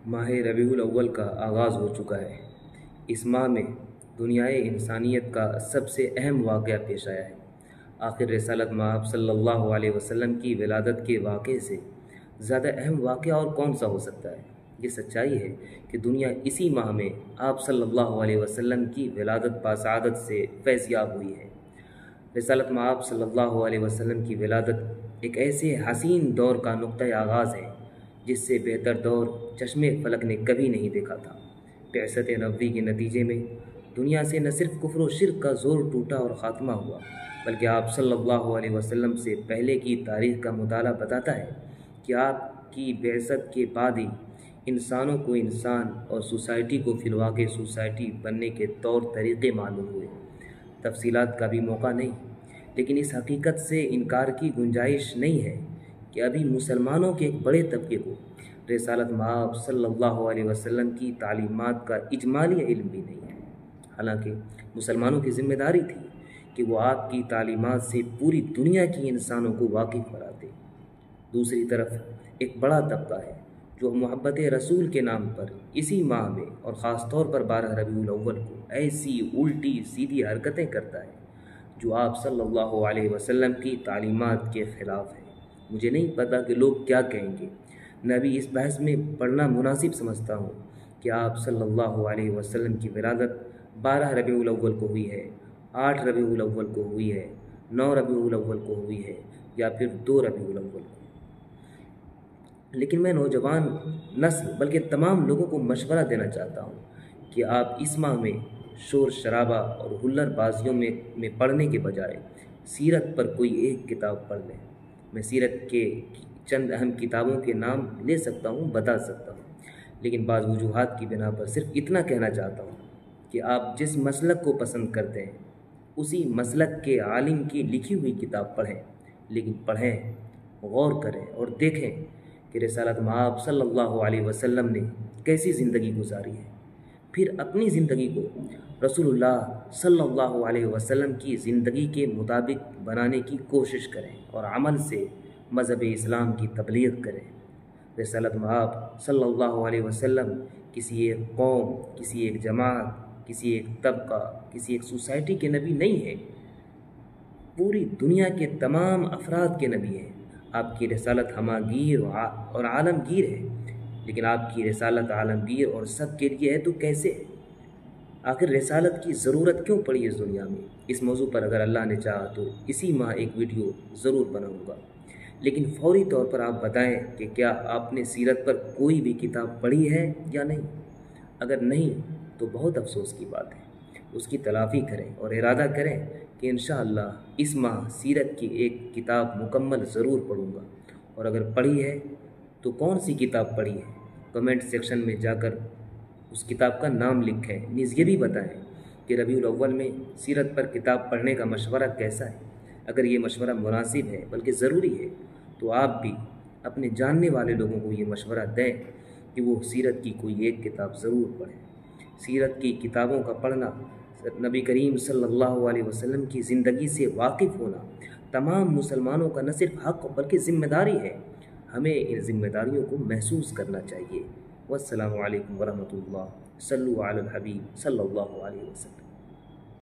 ماہ ربیع الاول کا آغاز ہو چکا ہے۔ اس ماہ میں دنیائے انسانیت کا سب سے اہم واقعہ پیش آیا ہے۔ آخر رسالت مآب صلی اللہ علیہ وسلم کی ولادت کے واقعے سے زیادہ اہم واقعہ اور کون سا ہو سکتا ہے؟ یہ سچائی ہے کہ دنیا اسی ماہ میں آپ صلی اللہ علیہ وسلم کی ولادت باسعادت سے فیض یاب ہوئی ہے۔ رسالت مآب صلی اللہ علیہ وسلم کی ولادت ایک ایسے حسین دور کا نقطۂ آغاز ہے جس سے بہتر دور چشم فلک نے کبھی نہیں دیکھا تھا۔ بعثت نبوی کے نتیجے میں دنیا سے نہ صرف کفر و شرک کا زور ٹوٹا اور خاتمہ ہوا، بلکہ آپ صلی اللہ علیہ وسلم سے پہلے کی تاریخ کا مطالعہ بتاتا ہے کہ آپ کی بعثت کے بعد ہی انسانوں کو انسان اور سوسائٹی کو فی الواقع سوسائٹی بننے کے طور طریقے معلوم ہوئے۔ تفصیلات کا بھی موقع نہیں، لیکن اس حقیقت سے انکار کی گنجائش نہیں ہے کہ ابھی مسلمانوں کے ایک بڑے طبقے کو رسالت مآب صلی اللہ علیہ وسلم کی تعلیمات کا اجمالی علم بھی نہیں ہے۔ حالانکہ مسلمانوں کی ذمہ داری تھی کہ وہ آپ کی تعلیمات سے پوری دنیا کی انسانوں کو واقف کراتے۔ دوسری طرف ایک بڑا طبقہ ہے جو محبت رسول کے نام پر اسی ماہ میں اور خاص طور پر 12 ربیع الاول کو ایسی الٹی سیدھی حرکتیں کرتا ہے جو آپ صلی اللہ علیہ وسلم کی تعلیمات کے خلاف ہے۔ مجھے نہیں پتا کہ لوگ کیا کہیں گے، میں ابھی اس بحث میں پڑھنا مناسب سمجھتا ہوں کہ آپ صلی اللہ علیہ وسلم کی ولادت 12 ربیع الاول کو ہوئی ہے، 8 ربیع الاول کو ہوئی ہے، 9 ربیع الاول کو ہوئی ہے یا پھر 2 ربیع الاول کو۔ لیکن میں نوجوان نسل بلکہ تمام لوگوں کو مشورہ دینا چاہتا ہوں کہ آپ اس ماہ میں شور شرابہ اور ہلڑ بازیوں میں پڑھنے کے بجائے سیرت پر کوئی ایک کتاب پڑھ لیں۔ میں سیرت کے چند اہم کتابوں کے نام لے سکتا ہوں، بتا سکتا ہوں، لیکن بعض وجوہات کی بنا پر صرف اتنا کہنا چاہتا ہوں کہ آپ جس مسلک کو پسند کرتے ہیں اسی مسلک کے عالم کی لکھی ہوئی کتاب پڑھیں، لیکن پڑھیں، غور کریں اور دیکھیں کہ رسالت مآب صلی اللہ علیہ وسلم نے کیسی زندگی گزاری ہے۔ پھر اپنی زندگی کو رسول اللہ صلی اللہ علیہ وسلم کی زندگی کے مطابق بنانے کی کوشش کریں اور عمل سے مذہب اسلام کی تبلیغ کریں۔ رسالت مآب صلی اللہ علیہ وسلم کسی ایک قوم، کسی ایک جماعت، کسی ایک طبقہ، کسی ایک سوسائٹی کے نبی نہیں ہے، پوری دنیا کے تمام افراد کے نبی ہیں۔ آپ کی رسالت ہماگیر اور عالمگیر ہے، لیکن آپ کی رسالت عالمگیر اور سب کے لیے ہے تو کیسے ہے؟ آخر رسالت کی ضرورت کیوں پڑی اس دنیا میں؟ اس موضوع پر اگر اللہ نے چاہا تو اسی ماہ ایک ویڈیو ضرور بناؤں گا، لیکن فوری طور پر آپ بتائیں کہ کیا آپ نے سیرت پر کوئی بھی کتاب پڑھی ہے یا نہیں؟ اگر نہیں تو بہت افسوس کی بات ہے، اس کی تلافی کریں اور ارادہ کریں کہ انشاءاللہ اس ماہ سیرت کی ایک کتاب مکمل ضرور پڑھوں گا، اور اگر پڑھی ہے تو کون سی کتاب پڑھی ہے؟ کمنٹ سیکشن میں جا کر اس کتاب کا نام لکھیں، نیز یہ بھی بتائیں کہ ربیع الاول میں سیرت پر کتاب پڑھنے کا مشورہ کیسا ہے۔ اگر یہ مشورہ مناسب ہے بلکہ ضروری ہے تو آپ بھی اپنے جاننے والے لوگوں کو یہ مشورہ دیں کہ وہ سیرت کی کوئی ایک کتاب ضرور پڑھیں۔ سیرت کی کتابوں کا پڑھنا، نبی کریم صلی اللہ علیہ وسلم کی زندگی سے واقف ہونا تمام مسلمانوں کا نہ صرف حق بلکہ ذمہ داری ہے۔ ہمیں ان ذمہ داریوں کو محسوس کرنا چاہیے۔ والسلام علیکم ورحمۃ اللہ۔ صلوا علی الحبیب صلی اللہ علیہ وسلم۔